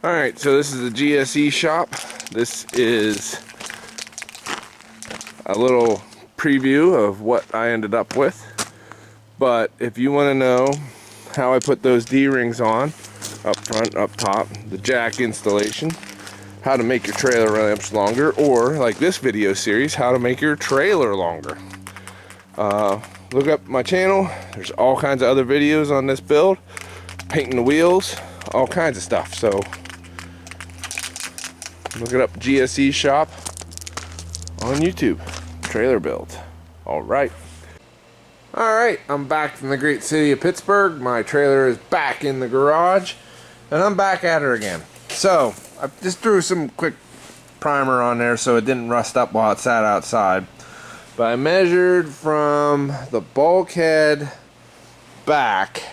Alright, so this is the GSE shop. This is a little preview of what I ended up with. But if you want to know how I put those D-rings on, up front, up top, the jack installation, how to make your trailer ramps longer, or like this video series, how to make your trailer longer. Look up my channel. There's all kinds of other videos on this build, painting the wheels, all kinds of stuff. So look it up, GSE shop on YouTube, trailer build. Alright, I'm back from the great city of Pittsburgh. My trailer is back in the garage, and I'm back at her again. So I just threw some quick primer on there so it didn't rust up while it sat outside. But I measured from the bulkhead back,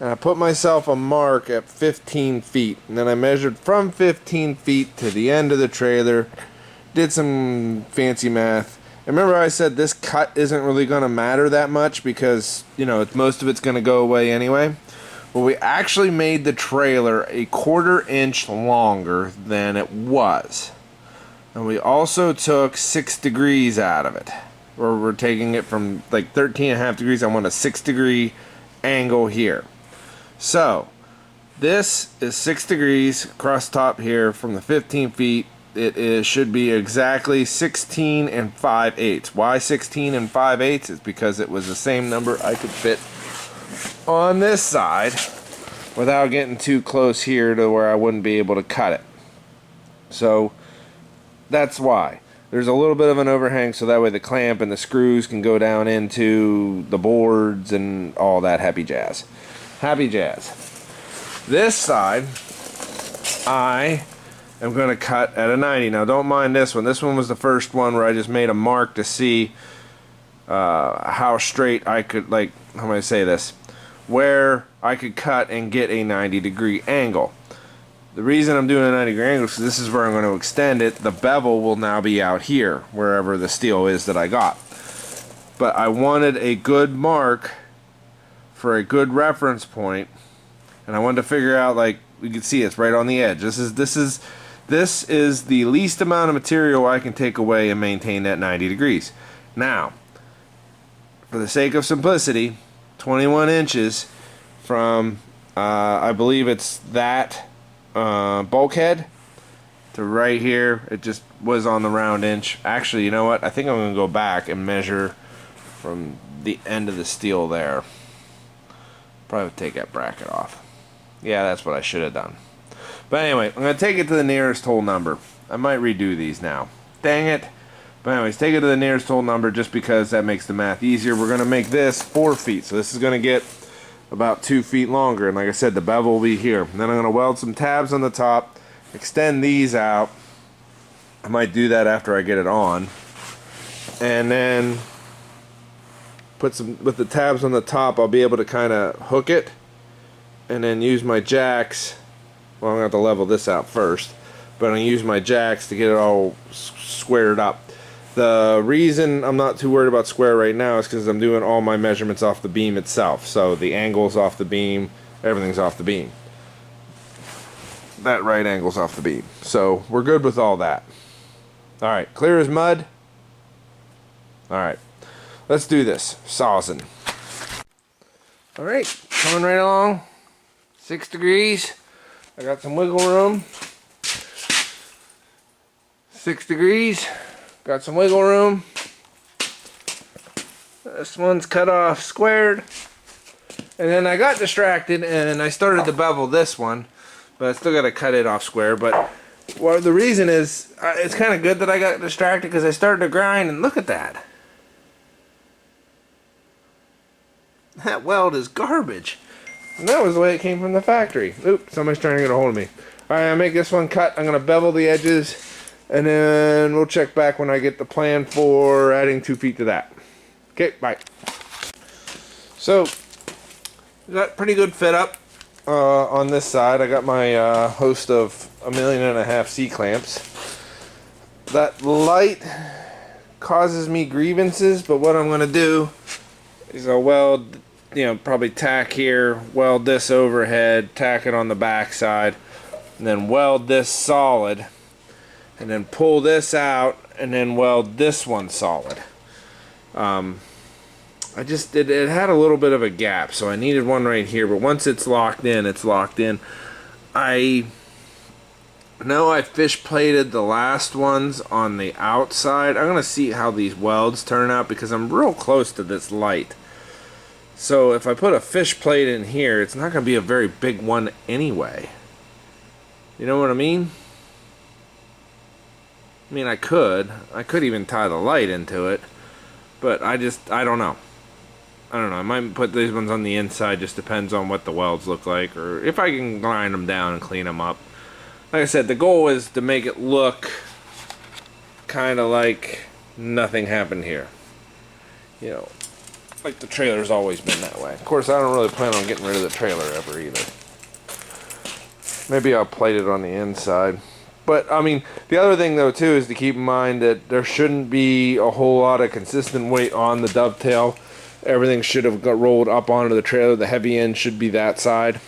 and I put myself a mark at 15 feet. And then I measured from 15 feet to the end of the trailer, did some fancy math. And remember I said this cut isn't really going to matter that much because, you know, most of it's going to go away anyway. Well, we actually made the trailer a 1/4 inch longer than it was. And we also took 6 degrees out of it. Or we're taking it from like 13.5 degrees. I want a 6-degree angle here. So this is 6 degrees across top here from the 15 feet. Should be exactly 16 5/8. Why 16 5/8? It's because it was the same number I could fit on this side without getting too close here to where I wouldn't be able to cut it. So that's why. There's a little bit of an overhang so that way the clamp and the screws can go down into the boards and all that happy jazz. Happy jazz. This side, I am going to cut at a 90. Now don't mind this one. This one was the first one where I just made a mark to see how straight I could, like, how am I say this? Where I could cut and get a 90-degree angle. The reason I'm doing a 90-degree angle is because this is where I'm going to extend it. The bevel will now be out here, wherever the steel is that I got. But I wanted a good mark for a good reference point, and I wanted to figure out, like, you can see it's right on the edge. This is the least amount of material I can take away and maintain that 90 degrees. Now, for the sake of simplicity, 21 inches from, I believe it's that bulkhead to right here. It just was on the round inch. Actually, you know what? I think I'm going to go back and measure from the end of the steel there. Probably take that bracket off. Yeah, that's what I should have done. But anyway, I'm going to take it to the nearest whole number. I might redo these now. Dang it. But anyways, take it to the nearest whole number just because that makes the math easier. We're going to make this 4 feet. So this is going to get about 2 feet longer. And like I said, the bevel will be here. And then I'm going to weld some tabs on the top, extend these out. I might do that after I get it on. And then put some, with the tabs on the top, I'll be able to kind of hook it. And then use my jacks. Well, I'm going to have to level this out first. But I'm going to use my jacks to get it all squared up. The reason I'm not too worried about square right now is because I'm doing all my measurements off the beam itself. So the angle's off the beam, everything's off the beam. That right angle's off the beam. So we're good with all that. Alright, clear as mud. Alright, let's do this. Sawzin'. Alright, coming right along. 6 degrees. I got some wiggle room. 6 degrees. Got some wiggle room. This one's cut off squared. And then I got distracted and I started to bevel this one. But I still got to cut it off square. But well, the reason is, it's kind of good that I got distracted because I started to grind and look at that. That weld is garbage. And that was the way it came from the factory. Oop, somebody's trying to get a hold of me. Alright, I'll make this one cut. I'm going to bevel the edges. And then we'll check back when I get the plan for adding 2 feet to that. Okay, bye. So, got pretty good fit up on this side. I got my host of 1.5 million C-clamps. That light causes me grievances, but what I'm going to do is I'll weld, you know, probably tack here, weld this overhead, tack it on the back side, and then weld this solid, and then pull this out, and then weld this one solid. It had a little bit of a gap, so I needed one right here, but once it's locked in, it's locked in. I know I fish plated the last ones on the outside. I'm gonna see how these welds turn out because I'm real close to this light. So if I put a fish plate in here, it's not gonna be a very big one anyway. You know what I mean? I mean, I could even tie the light into it, but I don't know. I might put these ones on the inside, just depends on what the welds look like, or if I can grind them down and clean them up. Like I said, the goal is to make it look kind of like nothing happened here. You know, like the trailer's always been that way. Of course, I don't really plan on getting rid of the trailer ever either. Maybe I'll plate it on the inside. But, I mean, the other thing, though, too, is to keep in mind that there shouldn't be a whole lot of consistent weight on the dovetail. Everything should have got rolled up onto the trailer. The heavy end should be that side.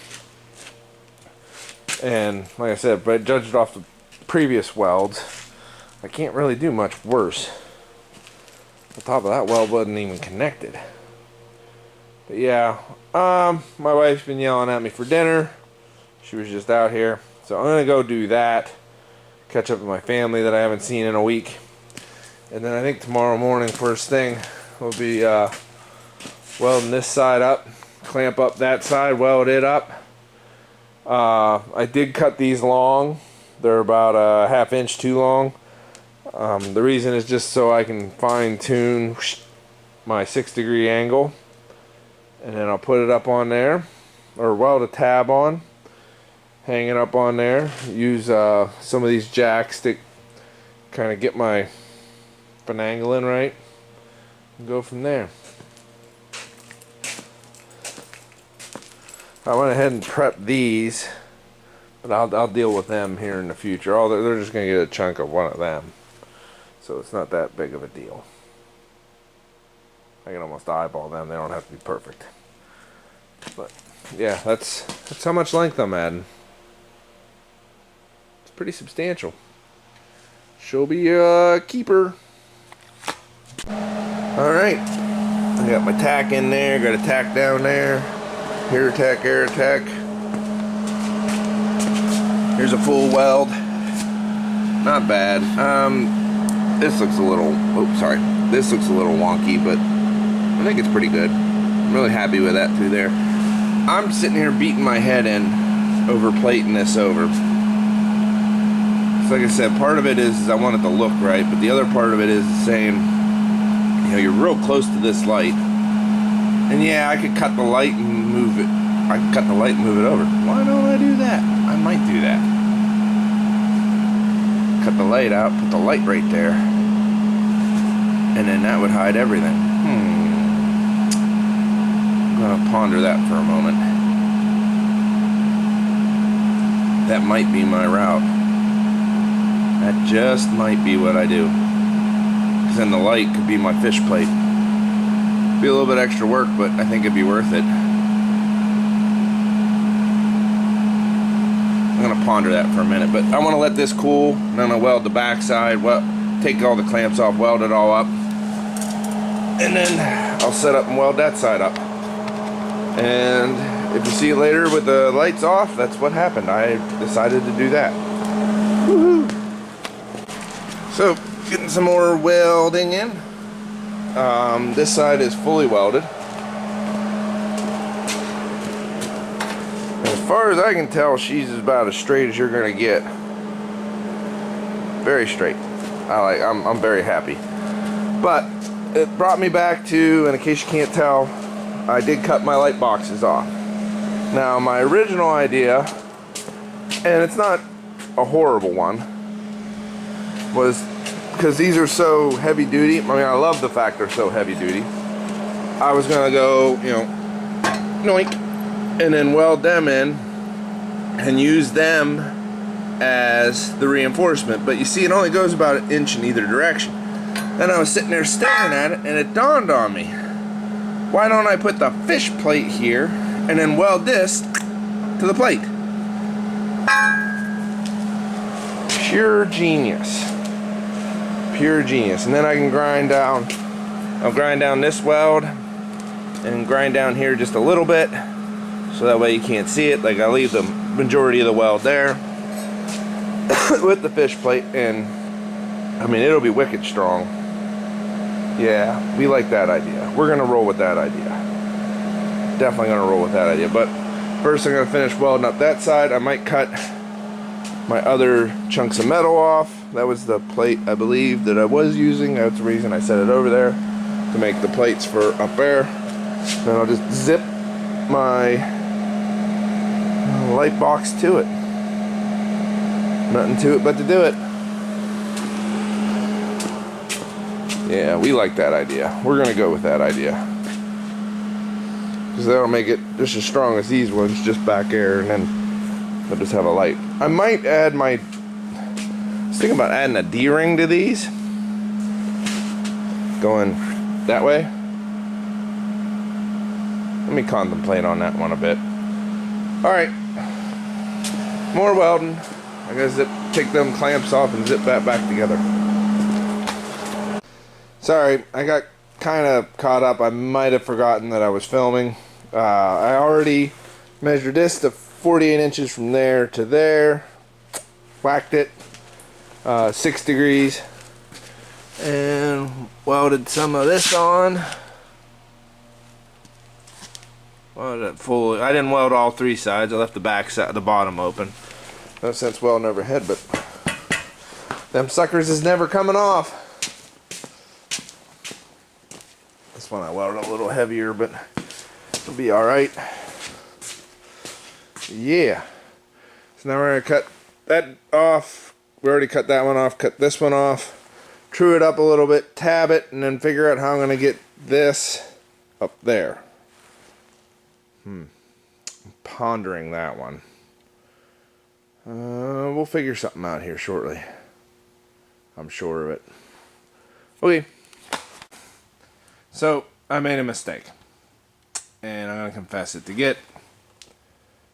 And, like I said, but judged off the previous welds, I can't really do much worse. The top of that weld wasn't even connected. But, yeah, my wife's been yelling at me for dinner. She was just out here. So I'm going to go do that. Catch up with my family that I haven't seen in a week. And then I think tomorrow morning, first thing, will be welding this side up, clamp up that side, weld it up. I did cut these long. They're about a ½ inch too long. The reason is just so I can fine tune my 6-degree angle. And then I'll put it up on there, or weld a tab on. Hang it up on there. Use some of these jacks to kind of get my finagling right. And go from there. I went ahead and prepped these, but I'll deal with them here in the future. They're just going to get a chunk of one of them. So it's not that big of a deal. I can almost eyeball them. They don't have to be perfect. But yeah, that's how much length I'm adding. Pretty substantial. She'll be a keeper. Alright. I got my tack in there, got a tack down there. Here tack, air tack. Here's a full weld. Not bad. This looks a little, this looks a little wonky, but I think it's pretty good. I'm really happy with that through there. I'm sitting here beating my head in over plating this over. Like I said, part of it is I want it to look right, but the other part of it is saying, you know, you're real close to this light. And yeah, I could cut the light and move it. I could cut the light and move it over. Why don't I do that? I might do that. Cut the light out, put the light right there. And then that would hide everything. I'm gonna ponder that for a moment. That might be my route. That just might be what I do. Because then the light could be my fish plate. Be a little bit extra work, but I think it'd be worth it. I'm going to ponder that for a minute, but I want to let this cool. I'm going to weld the backside, take all the clamps off, weld it all up. And then I'll set up and weld that side up. And if you see it later with the lights off, that's what happened. I decided to do that. Woohoo! So, getting some more welding in. This side is fully welded. As far as I can tell, she's about as straight as you're gonna get. Very straight. I'm very happy. But it brought me back to, and in case you can't tell, I did cut my light boxes off. Now, my original idea, and it's not a horrible one, was because these are so heavy duty. I mean, I love the fact they're so heavy duty. I was gonna go, you know, noink, and then weld them in and use them as the reinforcement. But you see, it only goes about an inch in either direction. Then I was sitting there staring at it, and it dawned on me, why don't I put the fish plate here and then weld this to the plate? pure genius. Pure genius. And then I can grind down, I'll grind down this weld and grind down here just a little bit so that way you can't see it. Like I leave the majority of the weld there with the fish plate, and I mean it'll be wicked strong. Yeah, we like that idea. We're gonna roll with that idea. Definitely gonna roll with that idea. But first I'm gonna finish welding up that side. I might cut my other chunks of metal off. That was the plate I believe that I was using. That's the reason I set it over there, to make the plates for up there. Then I'll just zip my light box to it. Nothing to it but to do it. Yeah, we like that idea. We're gonna go with that idea, because that'll make it just as strong as these ones, just back air, and then they'll just have a light. I might add I was thinking about adding a D-ring to these, going that way. Let me contemplate on that one a bit. Alright, more welding. I gotta take them clamps off and zip that back together. Sorry, I got kind of caught up. I might have forgotten that I was filming. I already measured this to 48 inches from there to there. Whacked it 6 degrees and welded some of this on. Welded it full. I didn't weld all 3 sides. I left the back side, the bottom open. No sense welding overhead, but them suckers is never coming off. This one I welded a little heavier, but it'll be alright. Yeah. So now we're going to cut that off. We already cut that one off. Cut this one off. True it up a little bit. Tab it. And then figure out how I'm going to get this up there. I'm pondering that one. We'll figure something out here shortly. I'm sure of it. Okay. So, I made a mistake. And I'm going to confess it. To get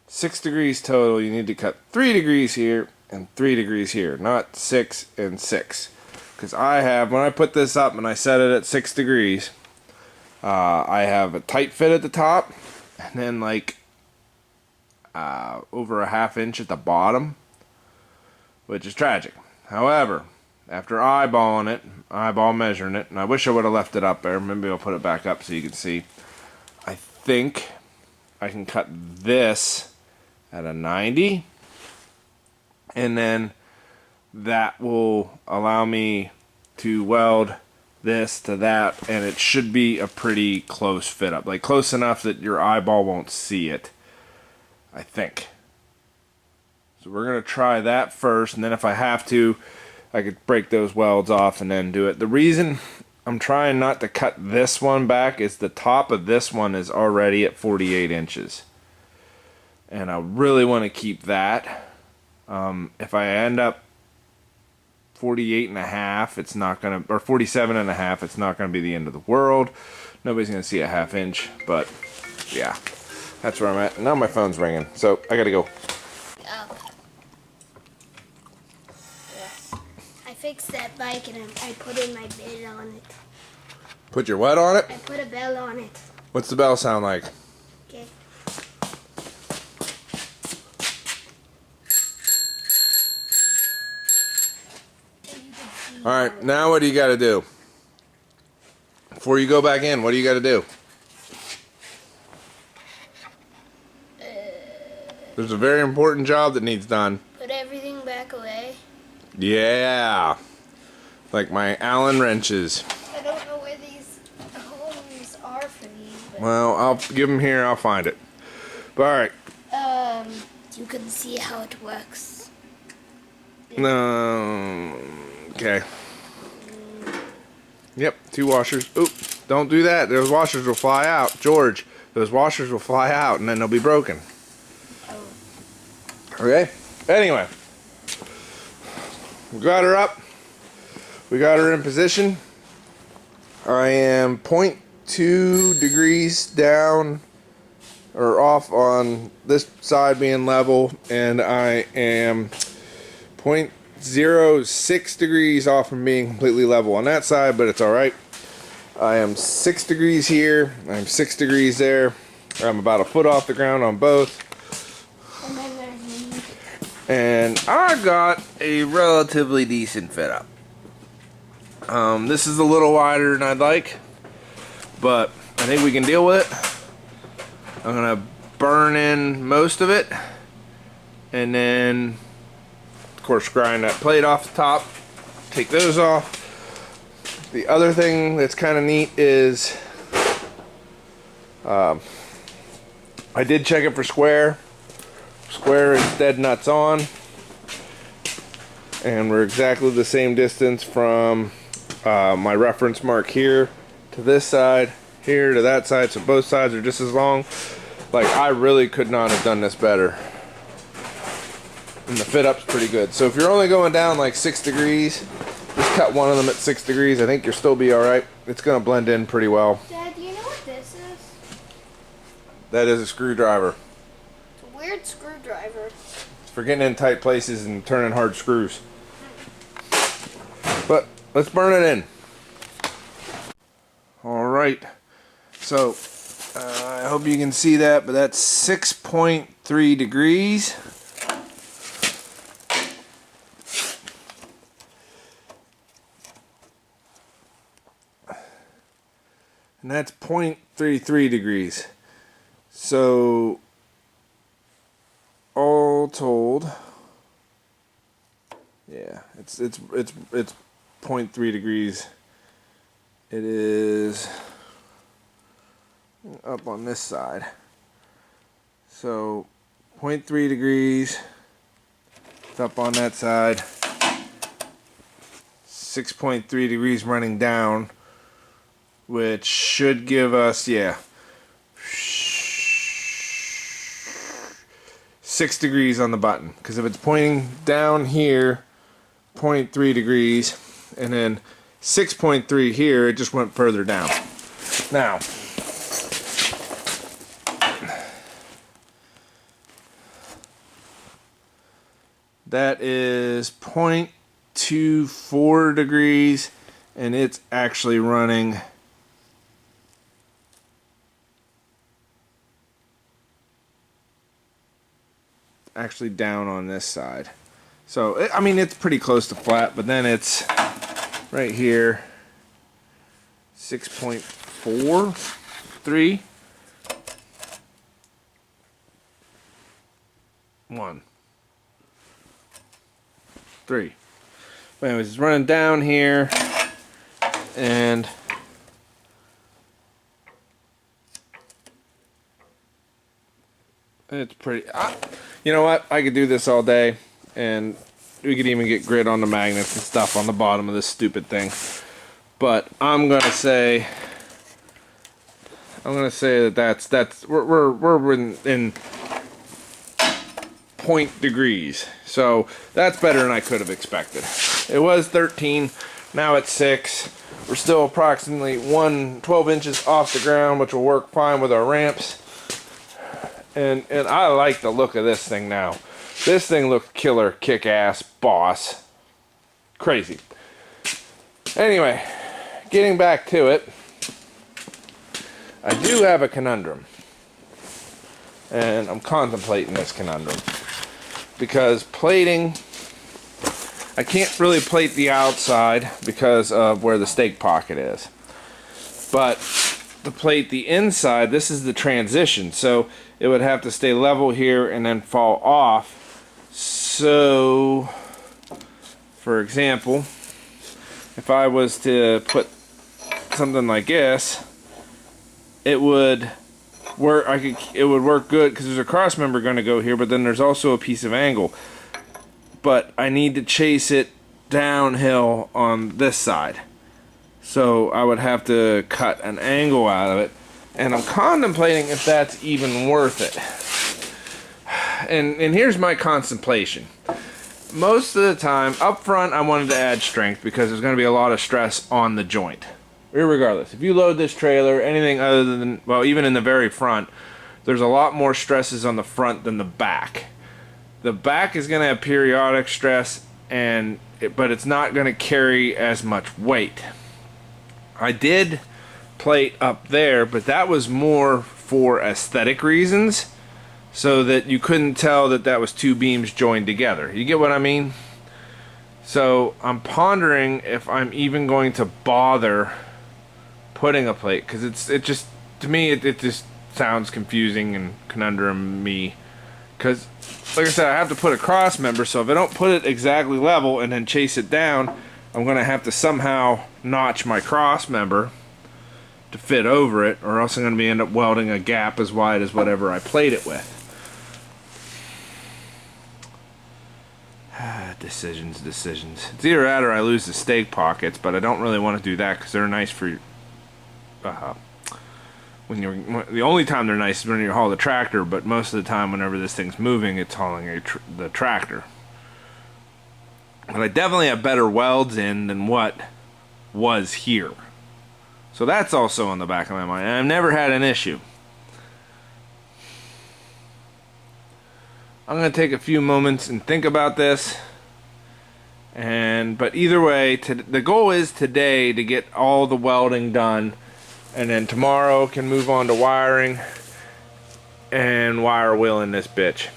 6 degrees total, you need to cut 3 degrees here and 3 degrees here. Not 6 and 6. Because I have, when I put this up and I set it at 6 degrees, I have a tight fit at the top. And then like over a ½ inch at the bottom, which is tragic. However, after eyeball measuring it, and I wish I would have left it up there. Maybe I'll put it back up so you can see. I think I can cut this at a 90, and then that will allow me to weld this to that, and it should be a pretty close fit up, like close enough that your eyeball won't see it, I think. So we're gonna try that first, and then if I have to, I could break those welds off and then do it. The reason I'm trying not to cut this one back is the top of this one is already at 48 inches, and I really want to keep that. If I end up 48 and a half, it's not gonna, or 47 and a half, it's not gonna be the end of the world. Nobody's gonna see a ½ inch, but yeah, that's where I'm at. Now my phone's ringing, so I gotta go. Oh. Yeah. I fixed that bike and I put in my bell on it. Put your what on it? I put a bell on it. What's the bell sound like? Okay. Alright, now what do you got to do? Before you go back in, what do you got to do? There's a very important job that needs done. Put everything back away. Yeah. Like my Allen wrenches. I don't know where these holes are for these. But Well, I'll give them here. I'll find it. But alright. You can see how it works. No. Okay. Yep, 2 washers. Oop, don't do that. Those washers will fly out. George, those washers will fly out and then they'll be broken. Oh. Okay? Anyway. We got her up. We got her in position. I am 0.2 degrees down or off on this side being level, and I am 6 degrees off from being completely level on that side, but it's alright. I am 6 degrees here, I'm 6 degrees there. I'm about a foot off the ground on both. And then there's me. And I got a relatively decent fit up. This is a little wider than I'd like, but I think we can deal with it. I'm gonna burn in most of it, and then of course grind that plate off the top, take those off. The other thing that's kind of neat is I did check it for square. Square is dead nuts on, and we're exactly the same distance from my reference mark here to this side, here to that side, so both sides are just as long. Like, I really could not have done this better. And the fit up's pretty good. So if you're only going down like 6 degrees, just cut one of them at 6 degrees. I think you'll still be alright. It's gonna blend in pretty well. Dad, do you know what this is? That is a screwdriver. It's a weird screwdriver. It's for getting in tight places and turning hard screws. But let's burn it in. Alright. So I hope you can see that, but that's 6.3 degrees. And that's 0.33 degrees. So all told, yeah, it's 0.3 degrees. It is up on this side. So 0.3 degrees. It's up on that side. 6.3 degrees running down, which should give us, yeah, 6 degrees on the button. Because if it's pointing down here, 0.3 degrees, and then 6.3 here, it just went further down. Now, that is 0.24 degrees, and it's actually running down on this side. So, I mean, it's pretty close to flat, but then it's right here, 6.43, 1, 3. But anyways, it's running down here, and it's pretty. You know what? I could do this all day, and we could even get grit on the magnets and stuff on the bottom of this stupid thing. But I'm gonna say that we're in point degrees. So that's better than I could have expected. It was 13, now it's 6. We're still approximately 12 inches off the ground, which will work fine with our ramps. And I like the look of this thing now. This thing looks killer, kick-ass, boss. Crazy. Anyway, getting back to it, I do have a conundrum. And I'm contemplating this conundrum. Because plating, I can't really plate the outside because of where the stake pocket is. But to plate the inside, this is the transition. So it would have to stay level here and then fall off. So, for example, if I was to put something like this, it would work. It would work good because there's a cross member going to go here, but then there's also a piece of angle. But I need to chase it downhill on this side, so I would have to cut an angle out of it, and I'm contemplating if that's even worth it. And here's my contemplation. Most of the time, up front, I wanted to add strength because there's going to be a lot of stress on the joint. Regardless, if you load this trailer, anything other than, well, even in the very front, there's a lot more stresses on the front than the back. The back is going to have periodic stress but it's not going to carry as much weight. I did plate up there, but that was more for aesthetic reasons, so that you couldn't tell that that was two beams joined together. You get what I mean? So I'm pondering if I'm even going to bother putting a plate, because it just, to me, it just sounds confusing and conundrum-y. Because, like I said, I have to put a cross member, so if I don't put it exactly level and then chase it down, I'm going to have to somehow notch my cross member to fit over it, or else I'm going to end up welding a gap as wide as whatever I plate it with. Decisions. It's either that or I lose the stake pockets, but I don't really want to do that because they're nice for the only time they're nice is when you haul the tractor, but most of the time whenever this thing's moving, it's hauling the tractor. But I definitely have better welds in than what was here. So that's also on the back of my mind. I've never had an issue. I'm going to take a few moments and think about this. But either way, the goal is today to get all the welding done, and then tomorrow can move on to wiring and wire wheeling this bitch.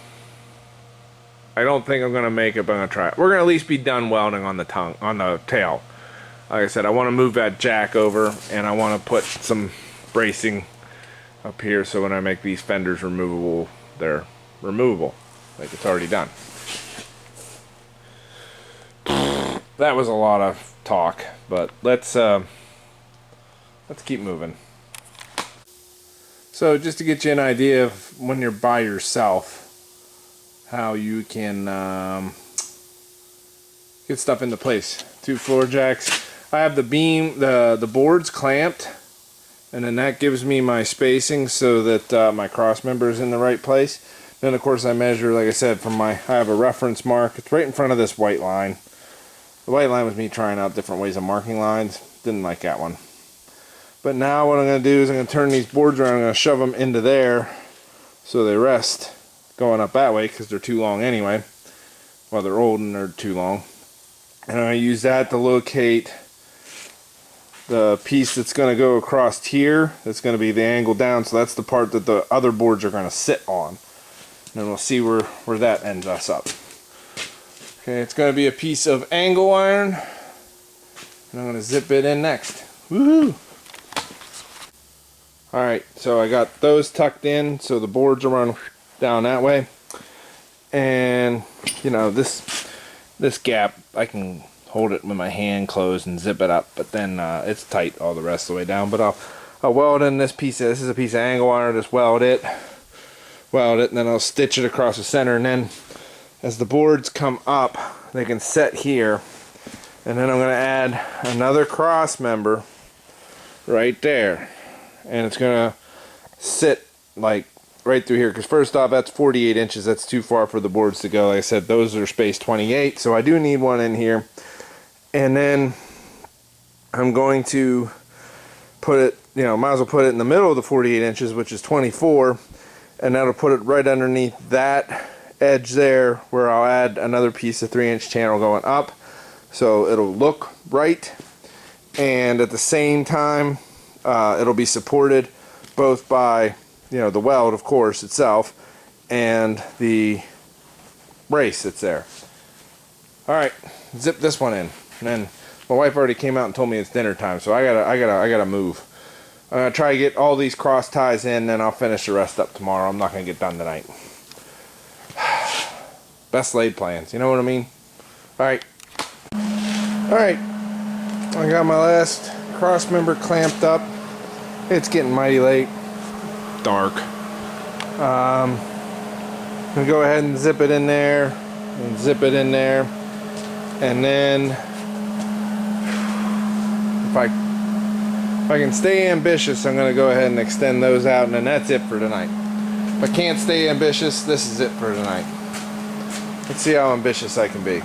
I don't think I'm going to make it, but I'm going to try it. We're going to at least be done welding on the tail. Like I said, I want to move that jack over, and I want to put some bracing up here so when I make these fenders removable, they're removable. Like it's already done. That was a lot of talk, but let's keep moving. So just to get you an idea of when you're by yourself, how you can get stuff into place. 2 floor jacks. I have the beam, the boards clamped, and then that gives me my spacing so that my cross member is in the right place. Then of course I measure, like I said, I have a reference mark. It's right in front of this white line. The white line was me trying out different ways of marking lines. Didn't like that one. But now what I'm going to do is I'm going to turn these boards around. I'm going to shove them into there so they rest going up that way because they're too long anyway. Well, they're old and they're too long. And I'm going to use that to locate the piece that's going to go across here. That's going to be the angle down. So that's the part that the other boards are going to sit on. And then we'll see where that ends us up. Okay, it's going to be a piece of angle iron. And I'm going to zip it in next. Woohoo! Alright, so I got those tucked in so the boards will run down that way. And, you know, this gap, I can hold it with my hand closed and zip it up, but then it's tight all the rest of the way down. But I'll weld in this piece. This is a piece of angle iron. Just weld it, and then I'll stitch it across the center. And then as the boards come up, they can set here. And then I'm going to add another cross member right there. And it's going to sit like right through here. Because first off, that's 48 inches. That's too far for the boards to go. Like I said, those are spaced 28. So I do need one in here. And then I'm going to put it, you know, might as well put it in the middle of the 48 inches, which is 24. And that'll put it right underneath that edge there, where I'll add another piece of 3-inch channel going up. So it'll look right. And at the same time, it'll be supported both by, you know, the weld, of course, itself, and the brace that's there. Alright, zip this one in. And then my wife already came out and told me it's dinner time, so I gotta move. I'm gonna try to get all these cross ties in, then I'll finish the rest up tomorrow. I'm not gonna get done tonight. Best laid plans, you know what I mean? Alright. Alright. I got my last cross member clamped up. It's getting mighty late. Dark. I'm gonna go ahead and zip it in there, and zip it in there, and then if I can stay ambitious, I'm gonna go ahead and extend those out, and then that's it for tonight. If I can't stay ambitious, this is it for tonight. Let's see how ambitious I can be.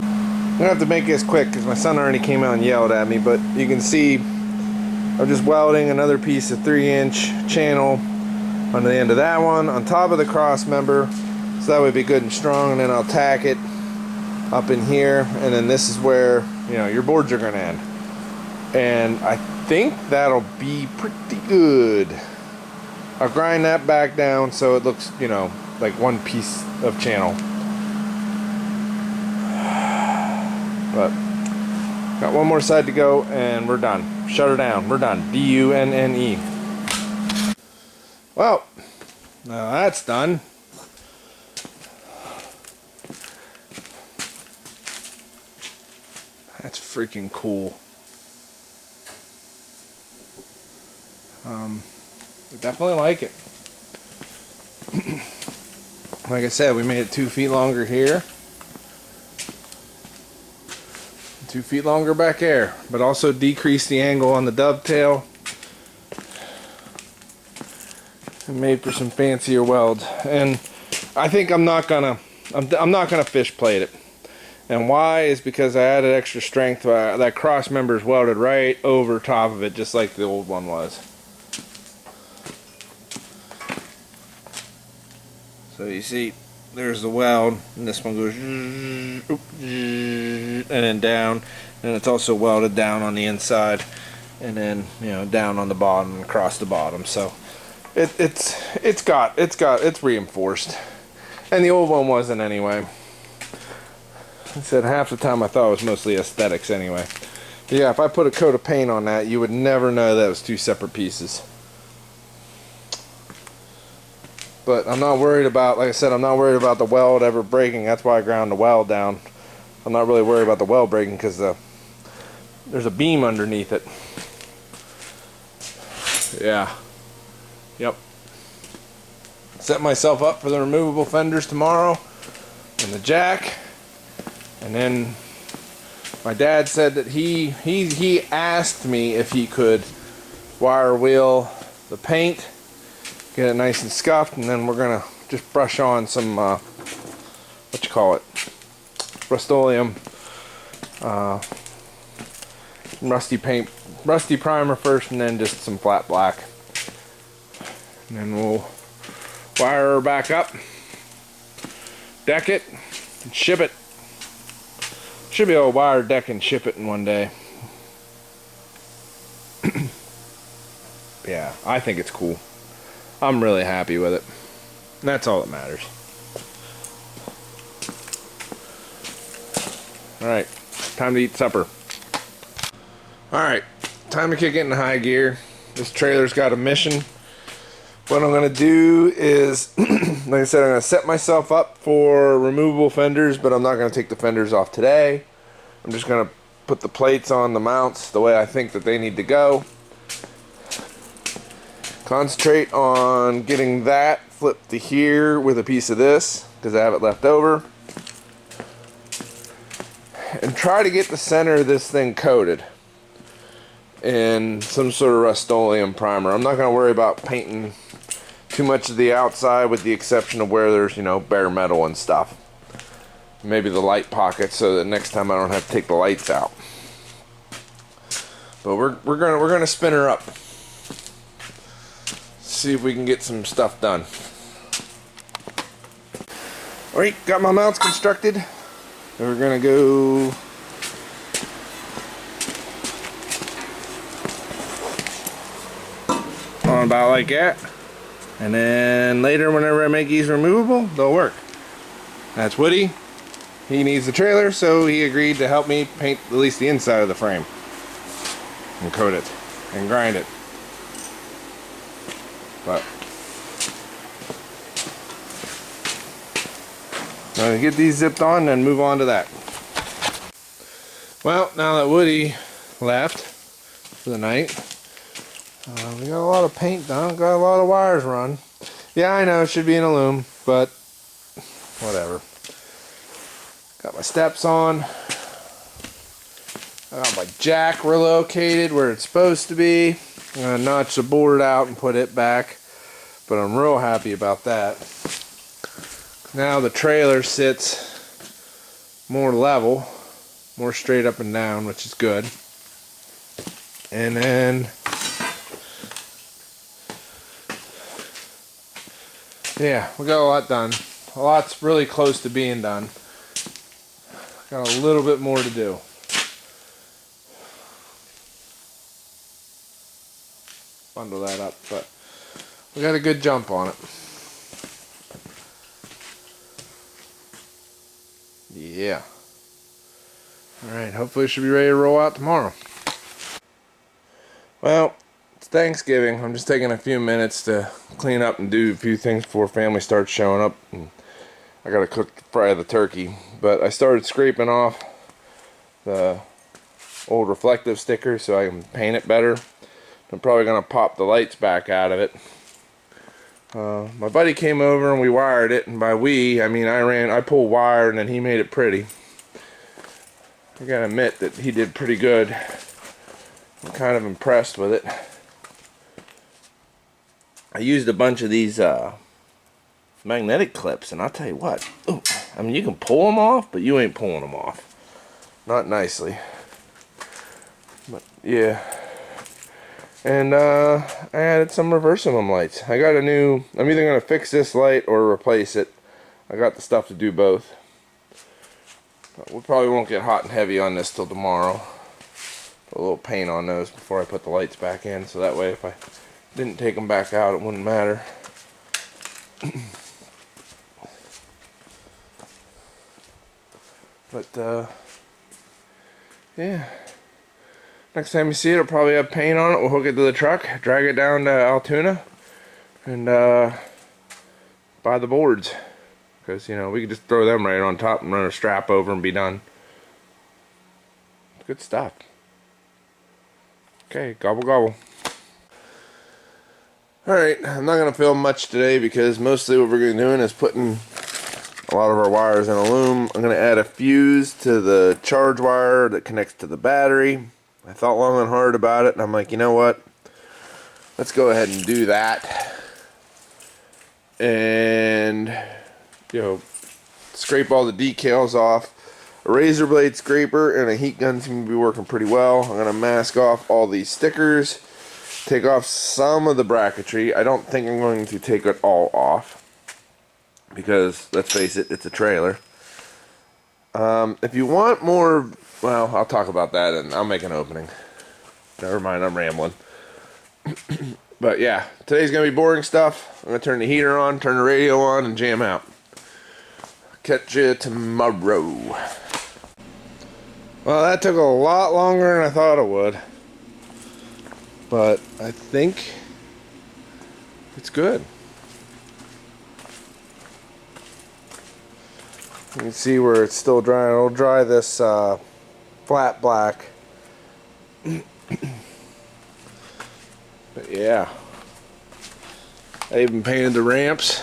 I'm gonna have to make this quick because my son already came out and yelled at me, but you can see I'm just welding another piece of 3-inch channel on the end of that one on top of the cross member, so that would be good and strong, and then I'll tack it up in here, and then this is where, you know, your boards are going to end. And I think that'll be pretty good. I'll grind that back down so it looks, you know, like one piece of channel. But got one more side to go and we're done. Shut her down. We're done. D-U-N-N-E. Well, now that's done. That's freaking cool. I definitely like it. Like I said, we made it 2 feet longer here. 2 feet longer back there, but also decreased the angle on the dovetail and made for some fancier welds. And I think I'm not gonna fish plate it. And why is because I added extra strength. That cross member is welded right over top of it, just like the old one was. So you see, there's the weld, and this one goes and then down, and it's also welded down on the inside, and then, you know, down on the bottom and across the bottom. So it's reinforced, and the old one wasn't anyway. I said half the time I thought it was mostly aesthetics anyway. But yeah, if I put a coat of paint on that, you would never know that it was 2 separate pieces. But I'm not worried about, like I said, I'm not worried about the weld ever breaking. That's why I ground the weld down. I'm not really worried about the weld breaking because there's a beam underneath it. Yeah. Yep. Set myself up for the removable fenders tomorrow and the jack. And then my dad said that he asked me if he could wire wheel the paint, get it nice and scuffed, and then we're gonna just brush on some Rust-Oleum rusty primer first, and then just some flat black, and then we'll wire her back up, deck it, and ship it. Should be able to wire deck and ship it in one day. Yeah, I think it's cool. I'm really happy with it. And that's all that matters. Alright, time to eat supper. Alright, time to kick it into high gear. This trailer's got a mission. What I'm going to do is, like I said, I'm going to set myself up for removable fenders, but I'm not going to take the fenders off today. I'm just going to put the plates on the mounts the way I think that they need to go. Concentrate on getting that flipped to here with a piece of this, because I have it left over. And try to get the center of this thing coated in some sort of Rust-Oleum primer. I'm not going to worry about painting too much of the outside, with the exception of where there's, you know, bare metal and stuff. Maybe the light pockets, so that next time I don't have to take the lights out. But we're gonna spin her up. See if we can get some stuff done. Alright, got my mounts constructed. And we're gonna go on about like that. And then later, whenever I make these removable, they'll work. That's Woody. He needs the trailer, so he agreed to help me paint at least the inside of the frame. And coat it. And grind it. But I'm going to get these zipped on and move on to that. Well, now that Woody left for the night, we got a lot of paint done, got a lot of wires run. Yeah, I know it should be in a loom, but whatever. Got my steps on. I got my jack relocated where it's supposed to be. I'm going to notch the board out and put it back, but I'm real happy about that. Now the trailer sits more level, more straight up and down, which is good. And then yeah, we got a lot done. A lot's really close to being done. Got a little bit more to do. Bundle that up, but we got a good jump on it. Yeah. Alright, hopefully it should be ready to roll out tomorrow. Well, it's Thanksgiving. I'm just taking a few minutes to clean up and do a few things before family starts showing up. And I gotta fry the turkey. But I started scraping off the old reflective sticker so I can paint it better. I'm probably gonna pop the lights back out of it. My buddy came over and we wired it, and by we, I mean I pulled wire and then he made it pretty. I gotta admit that he did pretty good. I'm kind of impressed with it. I used a bunch of these magnetic clips, and I'll tell you what, ooh, I mean you can pull them off, but you ain't pulling them off. Not nicely. But yeah. And I added some reversing lights. I got a new, I'm either going to fix this light or replace it. I got the stuff to do both. But we probably won't get hot and heavy on this till tomorrow. Put a little paint on those before I put the lights back in, so that way if I didn't take them back out it wouldn't matter. But yeah. Next time you see it, it'll probably have paint on it. We'll hook it to the truck, drag it down to Altoona, and buy the boards. Because, you know, we could just throw them right on top and run a strap over and be done. Good stuff. Okay, gobble gobble. Alright, I'm not going to film much today because mostly what we're going to be doing is putting a lot of our wires in a loom. I'm going to add a fuse to the charge wire that connects to the battery. I thought long and hard about it, and I'm like, you know what? Let's go ahead and do that. And, you know, scrape all the decals off. A razor blade scraper and a heat gun seem to be working pretty well. I'm going to mask off all these stickers. Take off some of the bracketry. I don't think I'm going to take it all off. Because, let's face it, it's a trailer. If you want more... Well, I'll talk about that and I'll make an opening. Never mind, I'm rambling. But yeah, today's going to be boring stuff. I'm going to turn the heater on, turn the radio on, and jam out. Catch you tomorrow. Well, that took a lot longer than I thought it would. But I think it's good. You can see where it's still drying. It'll dry this flat black. But yeah, I even painted the ramps.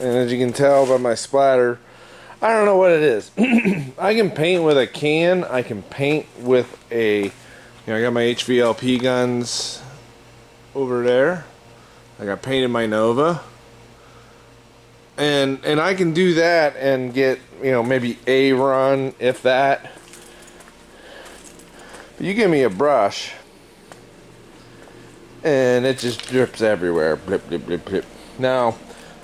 And as you can tell by my splatter, I don't know what it is. I can paint with a can. I can paint with a, you know, I got my HVLP guns over there. I got painted my Nova. And I can do that and get, you know, maybe a run, if that. But you give me a brush, and it just drips everywhere. Blip, blip, blip, blip. Now,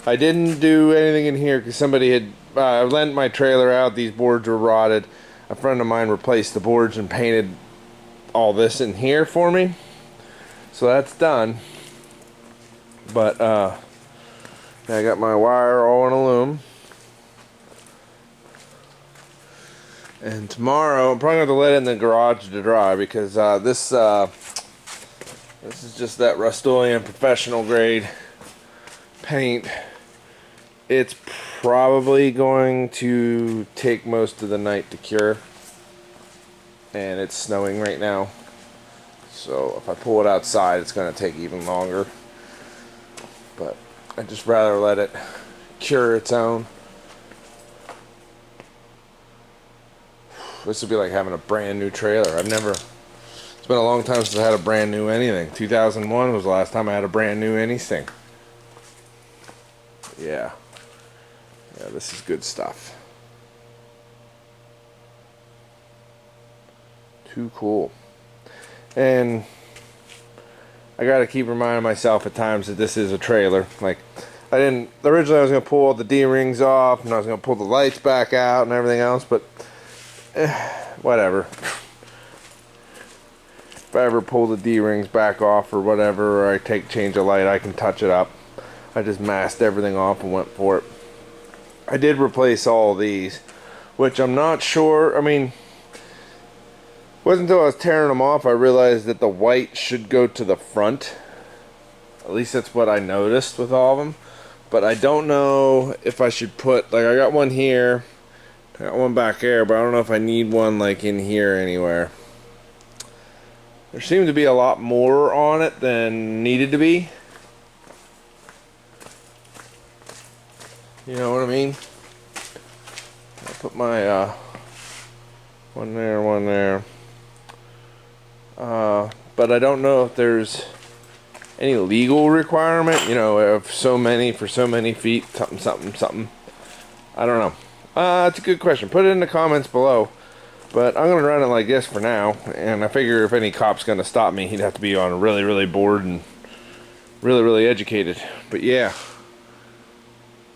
I didn't do anything in here because somebody had lent my trailer out. These boards were rotted. A friend of mine replaced the boards and painted all this in here for me. So that's done. But, I got my wire all in a loom. And tomorrow, I'm probably going to let it in the garage to dry because this is just that Rust-Oleum professional grade paint. It's probably going to take most of the night to cure. And it's snowing right now. So if I pull it outside, it's going to take even longer. But I'd just rather let it cure its own. This would be like having a brand new trailer. It's been a long time since I had a brand new anything. 2001 was the last time I had a brand new anything. Yeah. Yeah, this is good stuff. Too cool. And I gotta keep reminding myself at times that this is a trailer. Like, Originally I was going to pull all the D-rings off, and I was going to pull the lights back out and everything else, but whatever. If I ever pull the D-rings back off or whatever, or I change a light, I can touch it up. I just masked everything off and went for it. I did replace all these, which I'm not sure, I mean, it wasn't until I was tearing them off I realized that the white should go to the front. At least that's what I noticed with all of them. But I don't know if I should put, like, I got one here, I got one back there, but I don't know if I need one like in here anywhere. There seemed to be a lot more on it than needed to be. You know what I mean? I'll put my one there, one there. But I don't know if there's any legal requirement, you know, of so many for so many feet, something. I don't know. It's a good question. Put it in the comments below. But I'm going to run it like this for now. And I figure if any cop's going to stop me, he'd have to be on really, really bored and really, really educated. But yeah.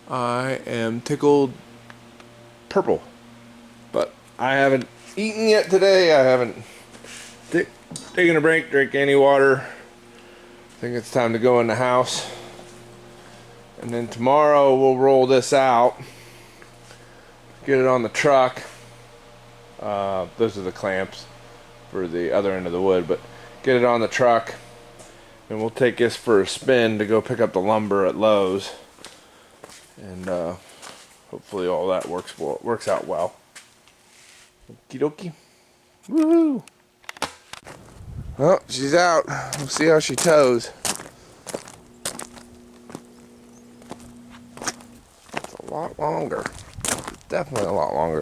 I am tickled purple. But I haven't eaten yet today. I haven't taken a break, drink any water. I think it's time to go in the house. And then tomorrow we'll roll this out. Get it on the truck. Those are the clamps for the other end of the wood, but get it on the truck and we'll take this for a spin to go pick up the lumber at Lowe's, and hopefully all that works out well. Okie dokie. Woohoo! Well, she's out. We'll see how she tows. It's a lot longer. Definitely a lot longer.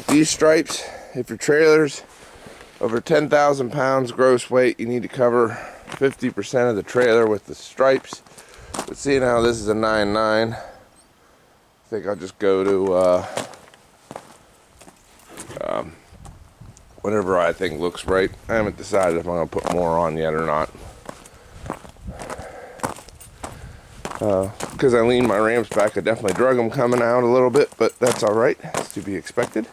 These stripes, if your trailer's over 10,000 pounds gross weight, you need to cover 50% of the trailer with the stripes. But seeing how this is a 9.9, I think I'll just go to whatever I think looks right. I haven't decided if I'm going to put more on yet or not. Because I leaned my rams back, I definitely drug them coming out a little bit, but that's alright. It's to be expected.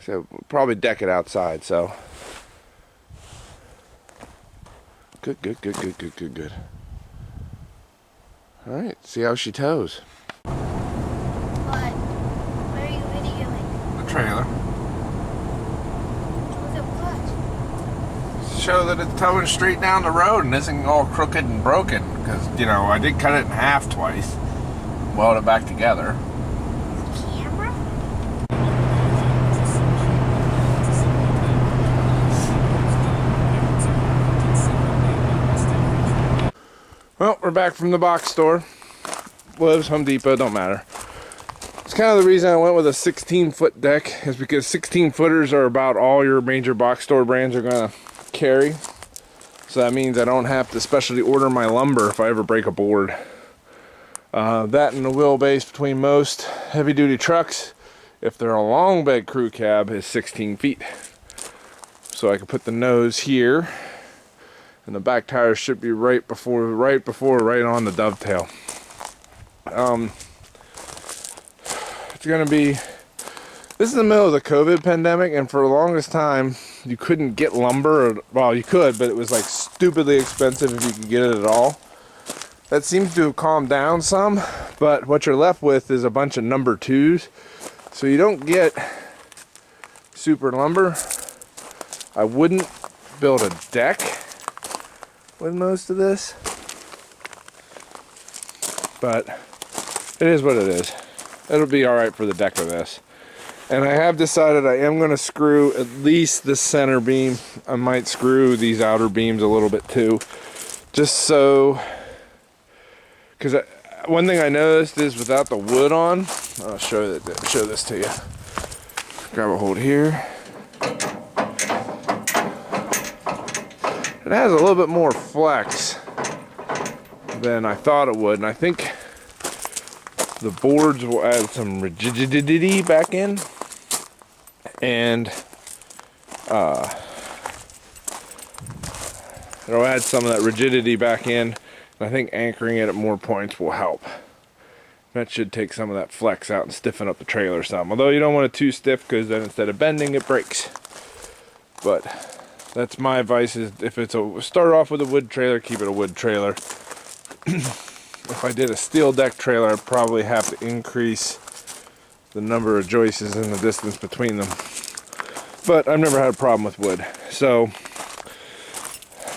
So we'll probably deck it outside, so. Good. Alright, see how she tows. What? What are you videoing? The trailer. Look at what? Show that it's towing straight down the road and isn't all crooked and broken, because, you know, I did cut it in half twice, weld it back together. Camera? Well, we're back from the box store. Lowe's, Home Depot, don't matter. It's kind of the reason I went with a 16-foot deck, is because 16-footers are about all your major box store brands are going to carry. So that means I don't have to specially order my lumber if I ever break a board. That and the wheelbase between most heavy-duty trucks, if they're a long bed crew cab, is 16 feet. So I can put the nose here, and the back tires should be right on the dovetail. It's gonna be, this is the middle of the COVID pandemic, and for the longest time you couldn't get lumber, or, well, you could, but it was like stupidly expensive if you could get it at all. That seems to have calmed down some, but what you're left with is a bunch of number twos, so you don't get super lumber. I wouldn't build a deck with most of this, but it is what it is. It'll be alright for the deck of this. And I have decided I am going to screw at least the center beam. I might screw these outer beams a little bit too, just so, because one thing I noticed is without the wood on, I'll show this to you. Grab a hold here. It has a little bit more flex than I thought it would, and I think the boards will add some rigidity back in, and It'll add some of that rigidity back in. And I think anchoring it at more points will help. That should take some of that flex out and stiffen up the trailer some. Although you don't want it too stiff, because then instead of bending, it breaks. But that's my advice, is if it's start off with a wood trailer, keep it a wood trailer. If I did a steel deck trailer, I'd probably have to increase the number of joists and the distance between them. But I've never had a problem with wood. So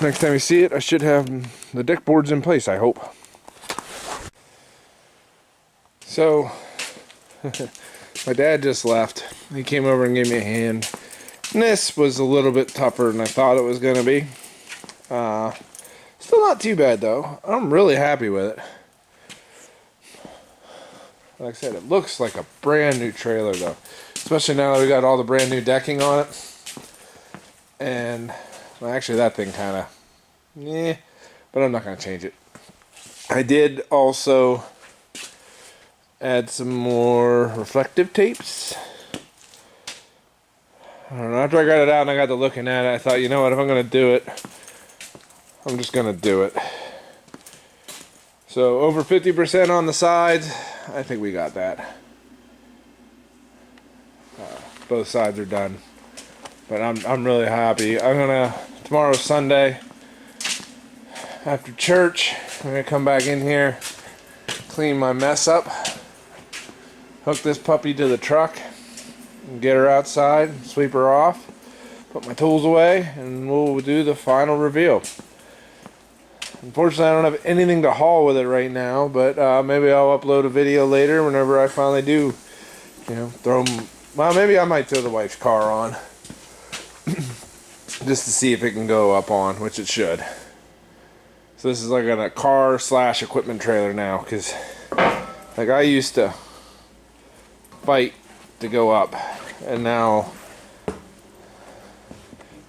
next time you see it, I should have the deck boards in place, I hope. So my dad just left. He came over and gave me a hand. And this was a little bit tougher than I thought it was going to be. Still not too bad though. I'm really happy with it. Like I said, it looks like a brand new trailer though. Especially now that we got all the brand new decking on it. And well, actually that thing kind of, but I'm not going to change it. I did also add some more reflective tapes. I don't know, after I got it out and I got to looking at it, I thought, you know what, if I'm going to do it, I'm just going to do it. So over 50% on the sides, I think we got that. Both sides are done. But I'm really happy. Tomorrow's Sunday, after church, I'm going to come back in here, clean my mess up, hook this puppy to the truck, and get her outside, sweep her off, put my tools away, and we'll do the final reveal. Unfortunately, I don't have anything to haul with it right now, but maybe I'll upload a video later whenever I finally do, well, maybe I might throw the wife's car on just to see if it can go up on, which it should. So this is like a car / equipment trailer now, because like I used to fight to go up, and now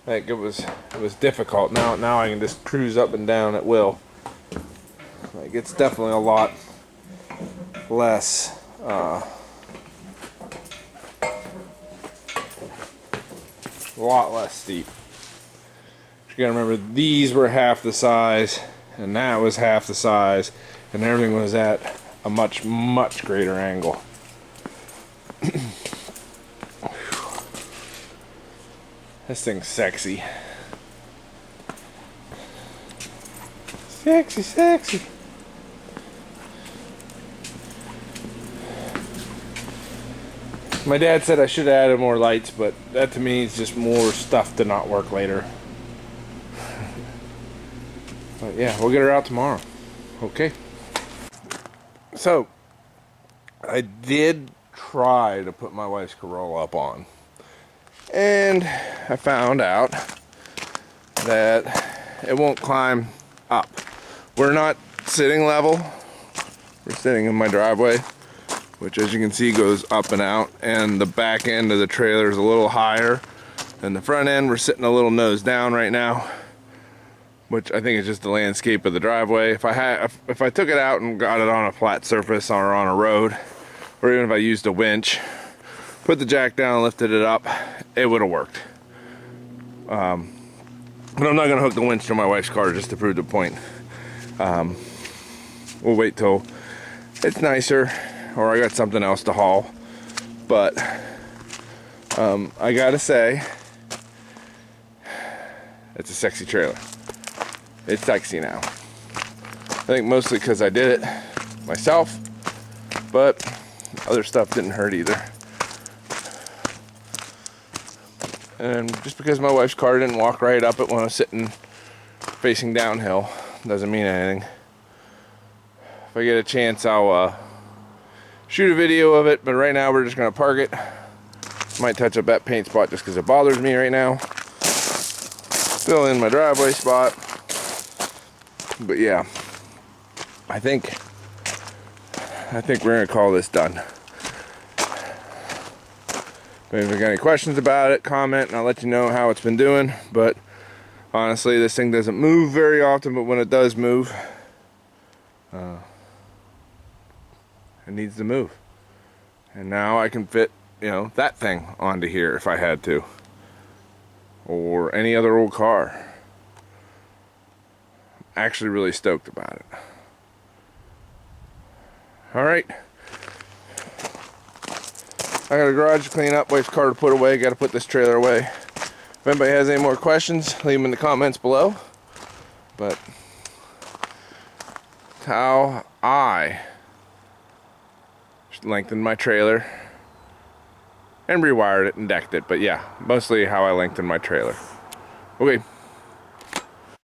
like it was difficult. Now I can just cruise up and down at will. Like it's definitely a lot less steep. You gotta remember, these were half the size, and that was half the size, and everything was at a much greater angle. This thing's sexy. Sexy. My dad said I should have added more lights, but that to me is just more stuff to not work later. But yeah, we'll get her out tomorrow. Okay. So, I did try to put my wife's Corolla up on. And I found out that it won't climb up. We're not sitting level. We're sitting in my driveway, which as you can see goes up and out, and the back end of the trailer is a little higher than the front end. We're sitting a little nose down right now, which I think is just the landscape of the driveway. If I took it out and got it on a flat surface or on a road, or even if I used a winch, put the jack down and lifted it up, it would have worked. But I'm not going to hook the winch to my wife's car just to prove the point. We'll wait till it's nicer, or I got something else to haul. But I gotta say, it's a sexy trailer. It's sexy now. I think mostly because I did it myself, but other stuff didn't hurt either. And just because my wife's car didn't walk right up it when I was sitting facing downhill doesn't mean anything. If I get a chance, I'll shoot a video of it, but right now we're just gonna park it. Might touch up that paint spot just because it bothers me right now. Fill in my driveway spot. But yeah, I think we're gonna call this done. But if you got any questions about it, comment and I'll let you know how it's been doing. But honestly, this thing doesn't move very often, but when it does move, it needs to move. And now I can fit, that thing onto here if I had to. Or any other old car. actually really stoked about it. Alright. I got a garage to clean up, wife's car to put away, got to put this trailer away. If anybody has any more questions, leave them in the comments below. But how I lengthened my trailer and rewired it and decked it. But yeah, mostly how I lengthened my trailer. Okay.